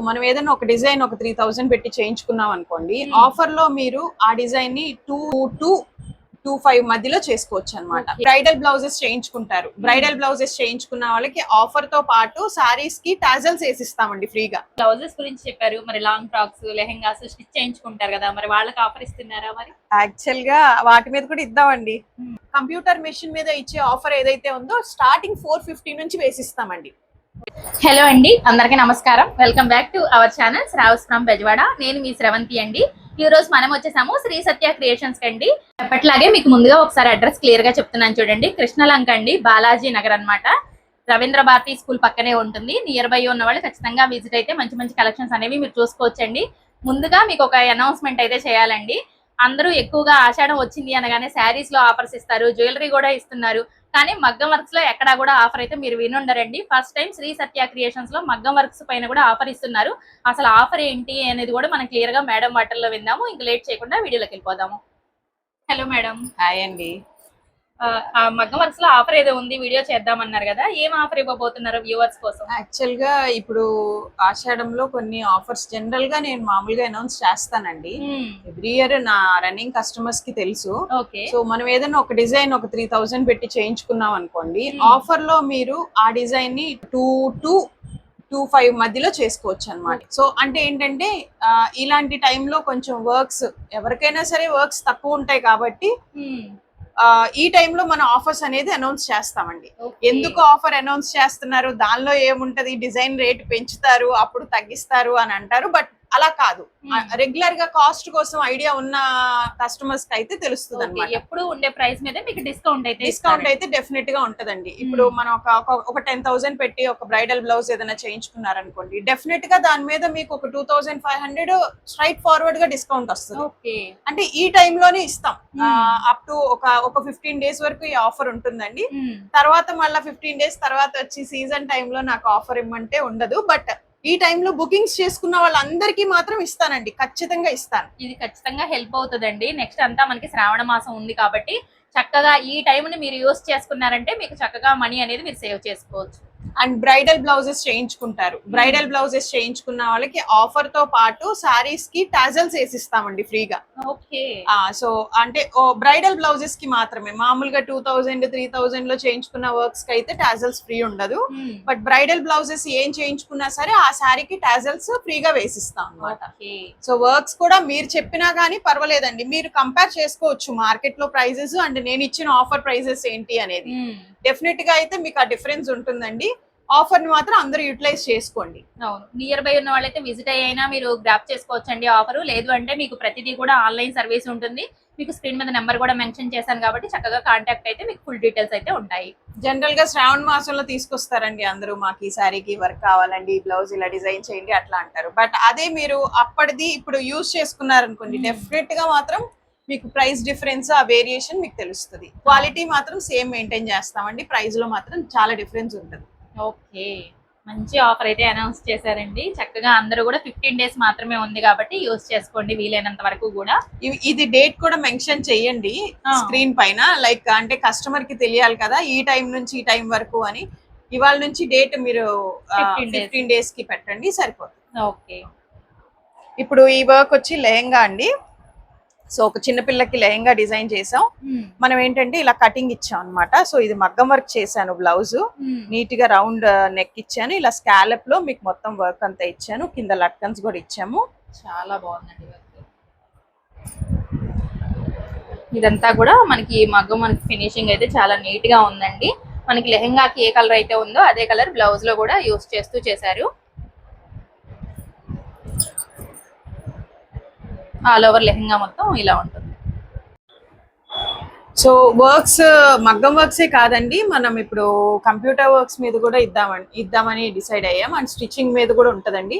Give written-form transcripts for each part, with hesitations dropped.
మనం ఏదైనా ఒక డిజైన్ ఒక 3000 పెట్టి చేయించుకున్నాం అనుకోండి, ఆఫర్ లో మీరు ఆ డిజైన్ ని 2-5 మధ్యలో చేసుకోవచ్చు అనమాట. బ్రైడల్ బ్లౌజెస్ చేయించుకుంటారు, బ్రైడల్ బ్లౌజెస్ చేయించుకున్న వాళ్ళకి ఆఫర్ తో పాటు సారీస్ కి టాజల్స్ వేసిస్తామండి ఫ్రీగా. బ్లౌజెస్ గురించి చెప్పారు, మరి లాంగ్ ఫ్రాక్స్ లెహెంగాస్ స్టిచ్ చేయించుకుంటారు కదా, మరి వాళ్ళకి ఆఫర్ ఇస్తున్నారా? మరి యాక్చువల్ గా వాటి మీద కూడా ఇద్దామండి. కంప్యూటర్ మెషిన్ మీద ఇచ్చే ఆఫర్ ఏదైతే ఉందో స్టార్టింగ్ 450 నుంచి వేసిస్తామండి. హలో అండి, అందరికీ నమస్కారం. Welcome back to our channel Shravas from Bezawada. నేను మీ శ్రవంతి అండి. ఈ రోజు మనం వచ్చేసాము శ్రీ సత్య క్రియేషన్స్ కండి. ఎప్పట్లాగే మీకు ముందుగా ఒకసారి అడ్రస్ క్లియర్ గా చెప్తున్నాను చూడండి. కృష్ణలంక అండి, బాలాజీ నగర్ అన్నమాట. రవీంద్ర భారతి స్కూల్ పక్కనే ఉంటుంది. నియర్ బై ఉన్న వాళ్ళు ఖచ్చితంగా విజిట్ అయితే మంచి మంచి కలెక్షన్స్ అనేవి మీరు చూసుకోవచ్చండి. ముందుగా మీకు ఒక అనౌన్స్మెంట్ అయితే చేయాలండి. అందరూ ఎక్కువగా ఆషాఢం వచ్చింది అనగానే శారీస్ లో ఆఫర్స్ ఇస్తారు, జ్యువెలరీ కూడా ఇస్తున్నారు. కానీ మగ్గం వర్క్స్ లో ఎక్కడా కూడా ఆఫర్ అయితే మీరు వినుండరండి. ఫస్ట్ టైం శ్రీ సత్య క్రియేషన్స్ లో మగ్గం వర్క్స్ పైన కూడా ఆఫర్ ఇస్తున్నారు. అసలు ఆఫర్ ఏంటి అనేది కూడా మనం క్లియర్ గా మేడం వాటర్లో విందాము. ఇంకా లేట్ చేయకుండా వీడియోలోకి వెళ్ళిపోదాము. Hello madam. హాయ్ అండి. మగ్గం వర్క్స్ లో ఆఫర్ ఏదో ఉంది, వీడియో చేద్దామన్నారు కదా, ఏం ఆఫర్ ఇవ్వబోతున్నారు వ్యూవర్స్ కోసం? యాక్చువల్ గా ఇప్పుడు ఆషాఢంలో కొన్ని ఆఫర్స్ జనరల్ గా నేను మామూలుగా అనౌన్స్ చేస్తానండి. ఎవ్రీ ఇయర్ నా రన్నింగ్ కస్టమర్స్ కి తెలుసు. సో మనం ఏదైనా ఒక డిజైన్ ఒక 3000 పెట్టి చేయించుకున్నాం అనుకోండి, ఆఫర్ లో మీరు ఆ డిజైన్ ని 2-5 మధ్యలో చేసుకోవచ్చు అనమాట. సో అంటే ఏంటంటే ఇలాంటి టైంలో కొంచెం వర్క్స్ ఎవరికైనా సరే వర్క్స్ తక్కువ ఉంటాయి కాబట్టి ఈ టైంలో మన ఆఫర్స్ అనేది అనౌన్స్ చేస్తామండి. ఎందుకు ఆఫర్ అనౌన్స్ చేస్తున్నారు, దానిలో ఏముంటది, డిజైన్ రేట్ పెంచుతారు అప్పుడు తగ్గిస్తారు అని అంటారు. బట్ అలా కాదు, రెగ్యులర్ గా కాస్ట్ కోసం ఐడియా ఉన్న కస్టమర్స్ కి అయితే తెలుస్తుంది అనమాట. ఎప్పుడు ఉండే ప్రైస్ మీద మీకు డిస్కౌంట్ అయితే డెఫినెట్ గా ఉంటదండి. ఇప్పుడు మనం ఒక 10,000 పెట్టి ఒక బ్రైడల్ బ్లౌజ్ ఏదైనా చేయించుకున్నారనుకోండి, డెఫినెట్ గా దాని మీద మీకు ఒక 2500 స్ట్రైట్ ఫార్వర్డ్ గా డిస్కౌంట్ వస్తుంది. అంటే ఈ టైంలోనే ఇస్తాం. అప్ టు ఒక 15 డేస్ వరకు ఈ ఆఫర్ ఉంటుందండి. తర్వాత మళ్ళీ 15 డేస్ తర్వాత వచ్చి సీజన్ టైంలో నాకు ఆఫర్ ఇమ్మంటే ఉండదు. బట్ ఈ టైంలో బుకింగ్స్ చేసుకున్న వాళ్ళందరికీ మాత్రం ఇస్తానండి, ఖచ్చితంగా ఇస్తాను. ఇది ఖచ్చితంగా హెల్ప్ అవుతుందండి. నెక్స్ట్ అంతా మనకి శ్రావణ మాసం ఉంది కాబట్టి చక్కగా ఈ టైంని మీరు యూస్ చేసుకున్నారంటే మీకు చక్కగా మనీ అనేది మీరు సేవ్ చేసుకోవచ్చు. అండ్ బ్రైడల్ బ్లౌజెస్ చేయించుకుంటారు, బ్రైడల్ బ్లౌజెస్ చేయించుకున్న వాళ్ళకి ఆఫర్ తో పాటు సారీస్ కి టాజల్స్ వేసిస్తామండి ఫ్రీగా. సో అంటే బ్రైడల్ బ్లౌజెస్ కి మాత్రమే. మామూలుగా 2000-3000 లో చేయించుకున్న వర్క్స్ కి అయితే టాజల్స్ ఫ్రీ ఉండదు. బట్ బ్రైడల్ బ్లౌజెస్ ఏం చేయించుకున్నా సరే ఆ సారీకి టాజల్స్ ఫ్రీగా వేసిస్తాం అనమాట. సో వర్క్స్ కూడా మీరు చెప్పినా గానీ పర్వాలేదండి, మీరు కంపేర్ చేసుకోవచ్చు మార్కెట్ లో ప్రైజెస్ అండ్ నేను ఇచ్చిన ఆఫర్ ప్రైజెస్ ఏంటి అనేది. డెఫినెట్ గా అయితే మీకు ఆ డిఫరెన్స్ ఉంటుందండి. ఆఫర్ ని మాత్రం అందరూ యూటిలైజ్ చేసుకోండి. అవును, నియర్ బై ఉన్న వాళ్ళైతే విజిట్ అయ్యినా మీరు గ్రాప్ చేసుకోవచ్చండి ఆఫర్. లేదు అంటే మీకు ప్రతిదీ కూడా ఆన్లైన్ సర్వీస్ ఉంటుంది. మీకు స్క్రీన్ మీద నెంబర్ కూడా మెన్షన్ చేశాను కాబట్టి చక్కగా కాంటాక్ట్ అయితే మీకు ఫుల్ డీటెయిల్స్ అయితే ఉంటాయి. జనరల్ గా శ్రావణ మాసంలో తీసుకొస్తారండి అందరూ, మాకు ఈ సారీకి వర్క్ కావాలండి, ఈ బ్లౌజ్ ఇలా డిజైన్ చేయండి అట్లా అంటారు. బట్ అదే మీరు అప్పటిది ఇప్పుడు యూజ్ చేసుకున్నారనుకోండి, డెఫినెట్ గా మాత్రం మీకు ప్రైస్ డిఫరెన్స్ ఆ వేరియేషన్ మీకు తెలుస్తుంది. క్వాలిటీ మాత్రం సేమ్ మెయింటైన్ చేస్తామండి, ప్రైస్ లో మాత్రం చాలా డిఫరెన్స్ ఉంటుంది. ఓకే, మంచి ఆఫర్ అయితే అనౌన్స్ చేశారండి. చక్కగా అందరూ కూడా 15 డేస్ మాత్రమే ఉంది కాబట్టి యూస్ చేసుకోండి వీలైనంత వరకు కూడా. ఇది డేట్ కూడా మెన్షన్ చెయ్యండి స్క్రీన్ పైన, లైక్ అంటే కస్టమర్ కి తెలియాలి కదా ఈ టైం నుంచి ఈ టైం వరకు అని. ఇవాళ నుంచి డేట్ మీరు 15 డేస్ కి పెట్టండి సరిపోతుంది. ఓకే, ఇప్పుడు ఈ వర్క్ వచ్చి లెహెంగా అండి. సో ఒక చిన్న పిల్లకి లెహెంగా డిజైన్ చేసాం. మనం ఏంటంటే ఇలా కటింగ్ ఇచ్చాం అనమాట. సో ఇది మగ్గం వర్క్ చేశాను, బ్లౌజ్ నీట్ గా రౌండ్ నెక్ ఇచ్చాను. ఇలా స్కాలప్ లో మీకు మొత్తం వర్క్ అంతా ఇచ్చాను, కింద లట్కన్స్ కూడా ఇచ్చాము. చాలా బాగుందండి వర్క్. ఇదంతా కూడా మనకి మగ్గం మనకి ఫినిషింగ్ అయితే చాలా నీట్ గా ఉందండి. మనకి లెహెంగాకి ఏ కలర్ అయితే ఉందో అదే కలర్ బ్లౌజ్ లో కూడా యూస్ చేస్తూ చేశారు. ఆల్ ఓవర్ లెహెంగా మొత్తం ఇలా ఉంటుంది. సో వర్క్స్ మగ్గం వర్క్సే కాదండి, మనం ఇప్పుడు కంప్యూటర్ వర్క్స్ మీద కూడా ఇద్దామని డిసైడ్ అయ్యాం. అండ్ స్టిచ్చింగ్ మీద కూడా ఉంటదండి.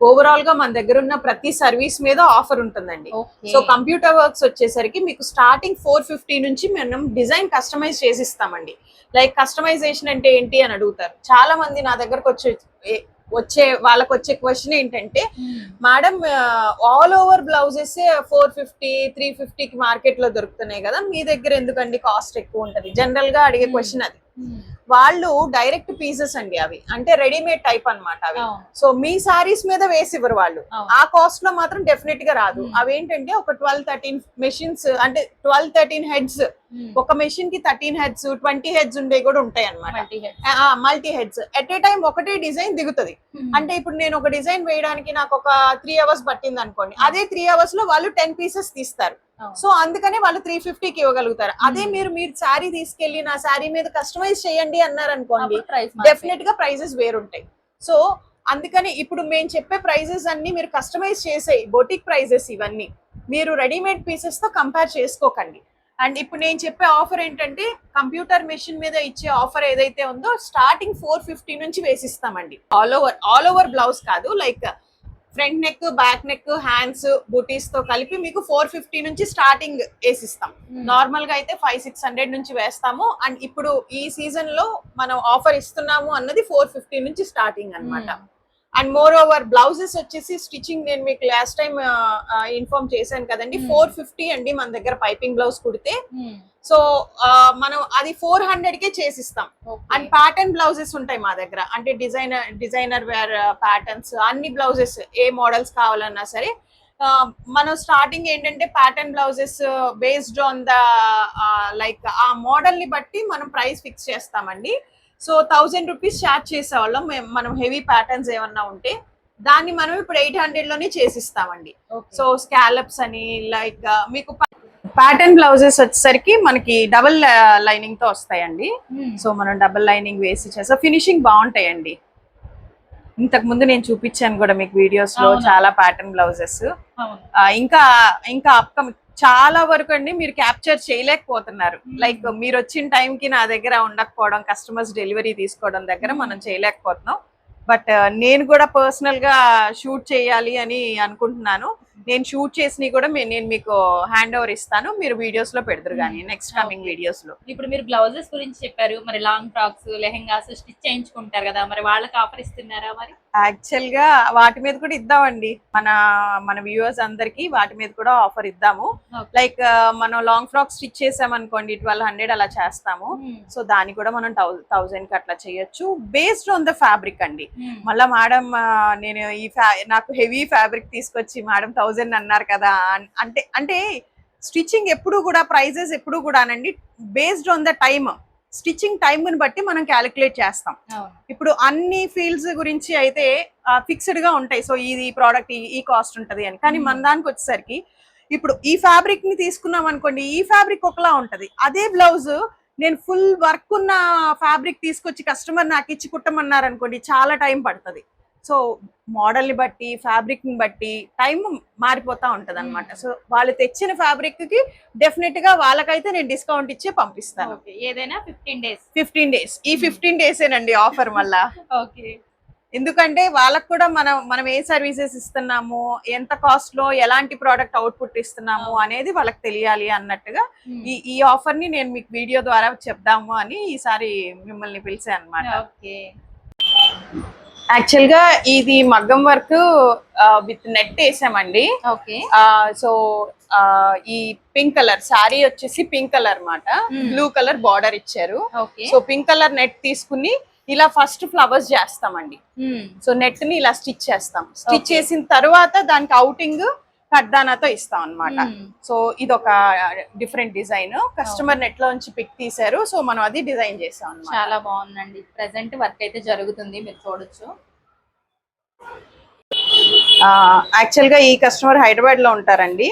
ఓవరాల్ గా మన దగ్గర ఉన్న ప్రతి సర్వీస్ మీద ఆఫర్ ఉంటుందండి. సో కంప్యూటర్ వర్క్స్ వచ్చేసరికి మీకు స్టార్టింగ్ 450 నుంచి మనం డిజైన్ కస్టమైజ్ చేసిస్తామండి. లైక్ కస్టమైజేషన్ అంటే ఏంటి అని అడుగుతారు చాలా మంది. నా దగ్గరకు వాళ్ళకి వచ్చే క్వశ్చన్ ఏంటంటే, మేడం ఆల్ ఓవర్ బ్లౌజెస్ 450-350 కి మార్కెట్ లో దొరుకుతున్నాయి కదా, మీ దగ్గర ఎందుకండి కాస్ట్ ఎక్కువ ఉంటది, జనరల్ గా అడిగే క్వశ్చన్ అది. వాళ్ళు డైరెక్ట్ పీసెస్ అండి అవి, అంటే రెడీమేడ్ టైప్ అన్నమాట అవి. సో మీ సారీస్ మీద వేసి ఇవ్వరు వాళ్ళు, ఆ కాస్ట్ లో మాత్రం డెఫినెట్ గా రాదు. అవేంటంటే ఒక 12-13 మెషిన్స్, అంటే 12-13 హెడ్స్, ఒక మెషిన్ కి 13 హెడ్స్ 20 హెడ్స్ ఉండే కూడా ఉంటాయి అన్నమాట. Multi heads at a time ఒకటే డిజైన్ దిగుతుంది. అంటే ఇప్పుడు నేను ఒక డిజైన్ వేయడానికి నాకు ఒక 3 hours పట్టింది అనుకోండి, అదే 3 hours లో వాళ్ళు 10 పీసెస్ తీస్తారు. సో అందుకనే వాళ్ళు 350కి ఇవ్వగలుగుతారు. అదే మీరు శారీ తీసుకెళ్లి నా శారీ మీద కస్టమైజ్ చేయండి అన్నారు అనుకోండి, డెఫినెట్ గా ప్రైజెస్ వేరుంటాయి. సో అందుకని ఇప్పుడు మేము చెప్పే ప్రైజెస్ అన్ని మీరు కస్టమైజ్ చేసే బొటిక్ ప్రైజెస్, ఇవన్నీ మీరు రెడీమేడ్ పీసెస్ తో కంపేర్ చేసుకోకండి. అండ్ ఇప్పుడు నేను చెప్పే ఆఫర్ ఏంటంటే, కంప్యూటర్ మెషిన్ మీద ఇచ్చే ఆఫర్ ఏదైతే ఉందో స్టార్టింగ్ 450 నుంచి వేసిస్తామండి. ఆల్ ఓవర్ బ్లౌజ్ కాదు, like front neck, back neck, hands, బూటీస్ తో కలిపి మీకు 450 నుంచి స్టార్టింగ్ వేసిస్తాం. నార్మల్ గా అయితే 500-600 నుంచి వేస్తాము. అండ్ ఇప్పుడు ఈ సీజన్ లో మనం ఆఫర్ ఇస్తున్నాము అన్నది 450 నుంచి స్టార్టింగ్ అన్నమాట. అండ్ మోర్ ఓవర్ బ్లౌజెస్ వచ్చేసి స్టిచ్చింగ్ నేను మీకు లాస్ట్ టైం ఇన్ఫార్మ్ చేశాను కదండి, 450 అండి మన దగ్గర పైపింగ్ బ్లౌజ్ కుడితే. సో మనం అది 400కే చేసిస్తాం. అండ్ ప్యాటర్న్ బ్లౌజెస్ ఉంటాయి మా దగ్గర, అంటే డిజైనర్ వేర్ ప్యాటర్న్స్, అన్ని బ్లౌజెస్ ఏ మోడల్స్ కావాలన్నా సరే. మనం స్టార్టింగ్ ఏంటంటే pattern blouses based on the like ఆ మోడల్ ని బట్టి మనం ప్రైస్ ఫిక్స్ చేస్తామండి. సో 1000 రూపీస్ చార్జ్ చేసేవాళ్ళం మనం హెవీ ప్యాటర్న్స్ ఏమన్నా ఉంటే, దాన్ని మనం ఇప్పుడు 800 లోనే చేసిస్తామండి. సో స్కాలప్స్ అని లైక్ మీకు ప్యాటర్న్ బ్లౌజెస్ వచ్చేసరికి మనకి డబుల్ లైనింగ్ తో వస్తాయండి. సో మనం డబుల్ లైనింగ్ వేసి చేస్తాం, ఫినిషింగ్ బాగుంటాయండి. ఇంతకు ముందు నేను చూపించాను కూడా మీకు వీడియోస్ లో చాలా ప్యాటర్న్ బ్లౌజెస్. ఇంకా అప్కమింగ్ చాలా వరకు అండి మీరు క్యాప్చర్ చేయలేకపోతున్నారు. లైక్ మీరు వచ్చిన టైంకి నా దగ్గర ఉండకపోవడం, కస్టమర్స్ డెలివరీ తీసుకోవడం దగ్గర మనం చేయలేకపోతున్నాం. బట్ నేను కూడా పర్సనల్ గా షూట్ చేయాలి అని అనుకుంటున్నాను. నేను షూట్ చేసి కూడా నేను మీకు హ్యాండ్ ఓవర్ ఇస్తాను, మీరు వీడియోస్ లో పెడతారు కానీ నెక్స్ట్ కమింగ్ వీడియోస్ లో. ఇప్పుడు మీరు బ్లౌజెస్ గురించి చెప్పారు, మరి లాంగ్ ఫ్రాక్స్, లెహెంగాస్ స్టిచ్ చేయించుకుంటారు కదా, మరి వాళ్ళకి ఆఫర్ ఇస్తున్నారా? మరి యాక్చువల్ గా వాటి మీద కూడా ఇద్దామండి, మన వ్యూవర్స్ అందరికి వాటి మీద కూడా ఆఫర్ ఇద్దాము. లైక్ మనం లాంగ్ ఫ్రాక్ స్టిచ్ చేసాం అనుకోండి 1200 అలా చేస్తాము. సో దాన్ని కూడా మనం 1000 కి అట్లా చేయొచ్చు, బేస్డ్ ఆన్ ద ఫ్యాబ్రిక్ అండి. మళ్ళా మేడం నేను నాకు హెవీ ఫ్యాబ్రిక్ తీసుకొచ్చి మేడం 1000 అన్నారు కదా అంటే స్టిచ్చింగ్ ఎప్పుడు కూడా ప్రైజెస్ ఎప్పుడు కూడానండి based on the time, stitching time ని బట్టి మనం క్యాలిక్యులేట్ చేస్తాం. ఇప్పుడు అన్ని ఫీల్డ్స్ గురించి అయితే ఫిక్స్డ్ గా ఉంటాయి. సో ఈ ప్రోడక్ట్ ఈ కాస్ట్ ఉంటది అని. కానీ మన దానికి వచ్చేసరికి ఇప్పుడు ఈ ఫ్యాబ్రిక్ ని తీసుకున్నాం అనుకోండి, ఈ ఫ్యాబ్రిక్ ఒకలా ఉంటది. అదే బ్లౌజ్ నేను ఫుల్ వర్క్ ఉన్న ఫ్యాబ్రిక్ తీసుకొచ్చి కస్టమర్ నాకు ఇచ్చి కుట్టమన్నారు అనుకోండి, చాలా టైం పడుతుంది. సో మోడల్ ని బట్టి, ఫ్యాబ్రిక్ ని బట్టి టైం మారిపోతా ఉంటది అనమాట. సో వాళ్ళు తెచ్చిన ఫ్యాబ్రిక్ కి డెఫినెట్ గా వాళ్ళకైతే నేను డిస్కౌంట్ ఇచ్చి పంపిస్తాను. ఏదైనా 15 days. ఈ 15 డేసేనండి ఆఫర్ మళ్ళా. ఎందుకంటే వాళ్ళకు కూడా మనం ఏ సర్వీసెస్ ఇస్తున్నాము, ఎంత కాస్ట్ లో ఎలాంటి ప్రోడక్ట్ అవుట్పుట్ ఇస్తున్నాము అనేది వాళ్ళకి తెలియాలి అన్నట్టుగా ఈ ఆఫర్ ని నేను మీకు వీడియో ద్వారా చెప్దాము అని ఈసారి మిమ్మల్ని పిలిచాను అనమాట. యాక్చువల్ గా ఇది మగ్గం వర్క్ విత్ నెట్ వేసామండి. సో ఈ పింక్ కలర్ శారీ వచ్చేసి పింక్ కలర్ అన్నమాట, బ్లూ కలర్ బార్డర్ ఇచ్చారు. సో పింక్ కలర్ నెట్ తీసుకుని ఇలా ఫస్ట్ ఫ్లవర్స్ చేస్తామండి. సో నెట్ ని ఇలా స్టిచ్ చేస్తాం. స్టిచ్ చేసిన తర్వాత దానికి అవుటింగ్ కడ్దానాతో ఇస్తాం అన్నమాట. సో ఇది ఒక డిఫరెంట్ డిజైన్, కస్టమర్ నెట్ లోంచి పిక్ తీసారు. సో మనం అది డిజైన్ చేసాం అన్నమాట. చాలా బాగుందండి. ప్రెసెంట్ వర్క్ అయితే జరుగుతుంది, మీరు చూడొచ్చు. యాక్చువల్ గా ఈ కస్టమర్ హైదరాబాద్ లో ఉంటారండి.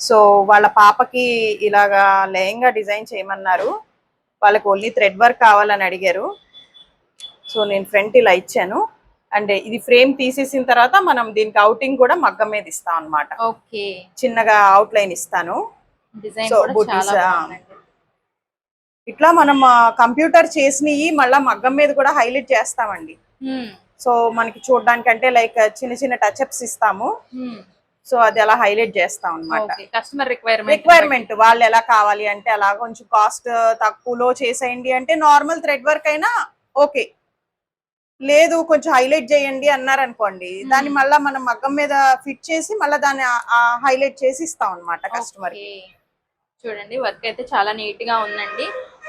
సో వాళ్ళ పాపకి ఇలాగా లెహంగా డిజైన్ చేయమన్నారు. వాళ్ళకి ఓన్లీ థ్రెడ్ వర్క్ కావాలని అడిగారు. సో నేను ఫ్రంట్ ఇలా ఇచ్చాను. అంటే ఇది ఫ్రేమ్ తీసేసిన తర్వాత మనం దీనికి అవుటింగ్ కూడా మగ్గం మీద ఇస్తాం అన్నమాట. చిన్నగా అవుట్ లైన్ ఇస్తాను. సో ఇట్లా మనం కంప్యూటర్ చేసినవి మళ్ళా మగ్గం మీద కూడా హైలైట్ చేస్తామండి. సో మనకి చూడడానికి అంటే లైక్ చిన్న చిన్న టచ్అప్స్ ఇస్తాము. సో అది అలా హైలైట్ చేస్తాం అన్నమాట. కస్టమర్ రిక్వైర్మెంట్ వాళ్ళు ఎలా కావాలి అంటే అలా కొంచెం కాస్ట్ తక్కువలో చేసేయండి అంటే నార్మల్ థ్రెడ్ వర్క్ అయినా ఓకే, లేదు కొంచెం హైలైట్ చేయండి అన్నారు అనుకోండి, దాన్ని మళ్ళీ మనం మగ్గం మీద ఫిట్ చేసి మళ్ళీ దాన్ని హైలైట్ చేసి ఇస్తాం అన్నమాట కస్టమర్. చూడండి వర్క్ అయితే చాలా నీట్ గా ఉందండి.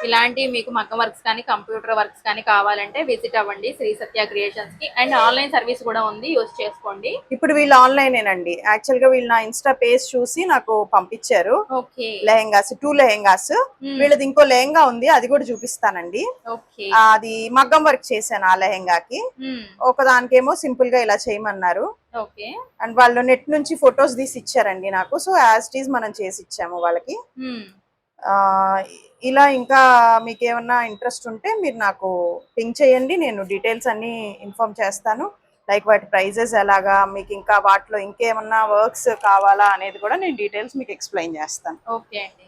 ఇలాంటి మీకు మగ్గం వర్క్స్ కానీ కంప్యూటర్ వర్క్స్ కానీ కావాలంటే విజిట్ అవ్వండి శ్రీ సత్య క్రియేషన్స్ కి. అండ్ ఆన్లైన్ సర్వీస్ కూడా ఉంది, యూస్ చేసుకోండి. ఇప్పుడు వీళ్ళు ఆన్లైనేనండి. యాక్చువల్ గా వీళ్ళు నా ఇన్స్టా పేజ్ చూసి నాకు పంపించారు ఓకే. లెహెంగాస్, 2 లెహెంగాస్. వీళ్ళది ఇంకో లెహెంగా ఉంది, అది కూడా చూపిస్తానండి. ఓకే. అది మగ్గం వర్క్ చేశాను ఆ లెహెంగాకి. ఒకదానికేమో సింపుల్ గా ఇలా చేయమన్నారు. ఓకే. అండ్ వాళ్ళు నెట్ నుంచి ఫొటోస్ తీసి ఇచ్చారండి నాకు. సో యాజ్ ఇట్ ఈజ్ మనం చేసి ఇచ్చాము వాళ్ళకి. ఇలా ఇంకా మీకు ఏమన్నా ఇంట్రెస్ట్ ఉంటే మీరు నాకు పింక్ చేయండి, నేను డీటెయిల్స్ అన్ని ఇన్ఫార్మ్ చేస్తాను. లైక్ వాటి ప్రైజెస్ ఎలాగా, మీకు ఇంకా వాటిలో ఇంకేమన్నా వర్క్స్ కావాలా అనేది కూడా నేను డీటెయిల్స్ మీకు ఎక్స్ప్లెయిన్ చేస్తాను. ఓకే అండి.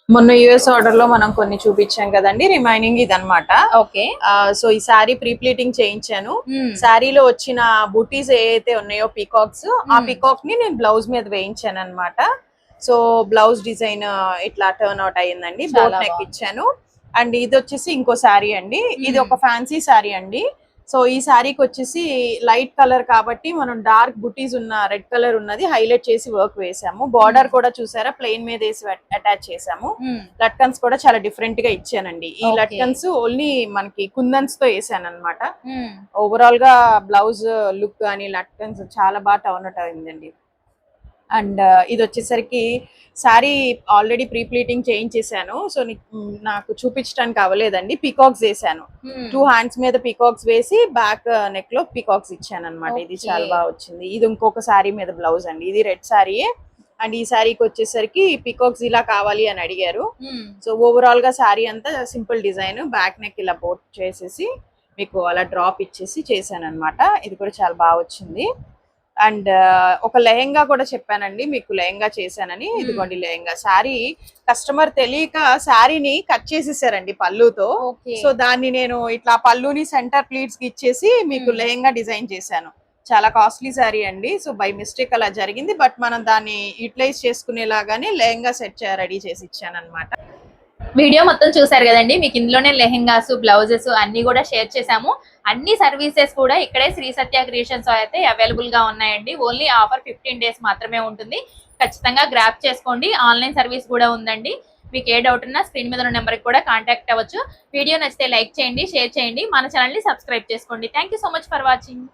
మొన్న యుఎస్ ఆర్డర్ లో మనం కొన్ని చూపించాం కదండి, రిమైనింగ్ ఇదన్నమాట. ఓకే. సో ఈ శారీ ప్రీ ప్లీటింగ్ చేయించాను. శారీలో వచ్చిన బూటీస్ ఏవైతే ఉన్నాయో పీకాక్స్, ఆ పీకాక్ ని నేను బ్లౌజ్ మీద వేయించాను అనమాట. సో బ్లౌజ్ డిజైన్ ఇట్లా టర్న్ అవుట్ అయ్యిందండి. బోట్ నెక్ ఇచ్చాను. అండ్ ఇది వచ్చేసి ఇంకో శారీ అండి. ఇది ఒక ఫ్యాన్సీ శారీ అండి. సో ఈ శారీకి వచ్చేసి లైట్ కలర్ కాబట్టి మనం డార్క్ బుటీస్ ఉన్న రెడ్ కలర్ ఉన్నది హైలైట్ చేసి వర్క్ వేసాము. బార్డర్ కూడా చూసారా ప్లెయిన్ మీద వేసి అటాచ్ చేసాము. లట్కన్స్ కూడా చాలా డిఫరెంట్ గా ఇచ్చానండి. ఈ లట్కన్స్ ఓన్లీ మనకి కుందన్స్ తో వేసాను అనమాట. ఓవరాల్ గా బ్లౌజ్ లుక్ కానీ లట్కన్స్ చాలా బాగా టర్న్ అవుట్ అయిందండి. అండ్ ఇది వచ్చేసరికి శారీ ఆల్రెడీ ప్రీ ప్లీటింగ్ చేయించేసాను. సో నాకు చూపించడానికి అవ్వలేదండి. పీకాక్స్ వేసాను, 2 హ్యాండ్స్ మీద పీకాక్స్ వేసి బ్యాక్ నెక్ లో పీకాక్స్ ఇచ్చాను అనమాట. ఇది చాలా బాగా వచ్చింది. ఇది ఇంకొక శారీ మీద బ్లౌజ్ అండి. ఇది రెడ్ శారీయే. అండ్ ఈ శారీకి వచ్చేసరికి పీకాక్స్ ఇలా కావాలి అని అడిగారు. సో ఓవరాల్ గా శారీ అంతా సింపుల్ డిజైన్, బ్యాక్ నెక్ ఇలా బోట్ చేసేసి మీకు అలా డ్రాప్ ఇచ్చేసి చేశాను అనమాట. ఇది కూడా చాలా బాగా వచ్చింది. అండ్ ఒక లెహెంగా కూడా చెప్పానండి మీకు, లెహెంగా చేశానని. ఇదిగోండి లెహెంగా. శారీ కస్టమర్ తెలియక శారీని కట్ చేసేసారండి పళ్ళుతో. సో దాన్ని నేను ఇట్లా పళ్ళుని సెంటర్ ప్లీట్స్ కి ఇచ్చేసి మీకు లెహెంగా డిజైన్ చేశాను. చాలా కాస్ట్లీ శారీ అండి. సో బై మిస్టేక్ అలా జరిగింది. బట్ మనం దాన్ని యూటిలైజ్ చేసుకునేలాగానే లెహెంగా సెట్ రెడీ చేసి ఇచ్చాను అనమాట. వీడియో మొత్తం చూసారు కదండి. మీకు ఇందులోనే లెహెంగాస్, బ్లౌజెస్ అన్ని కూడా షేర్ చేసాము. అన్ని సర్వీసెస్ కూడా ఇక్కడే శ్రీ సత్య క్రియేషన్స్ అయితే అవైలబుల్ గా ఉన్నాయండి. ఓన్లీ ఆఫర్ 15 days మాత్రమే ఉంటుంది. ఖచ్చితంగా గ్రాప్ చేసుకోండి. ఆన్లైన్ సర్వీస్ కూడా ఉందండి. మీకు ఏ డౌట్ ఉన్నా స్క్రీన్ మీద ఉన్న నెంబర్కి కూడా కాంటాక్ట్ అవ్వచ్చు. వీడియో నచ్చితే లైక్ చేయండి, షేర్ చేయండి, మన ఛానల్ని సబ్స్క్రైబ్ చేసుకోండి. Thank you so much for watching.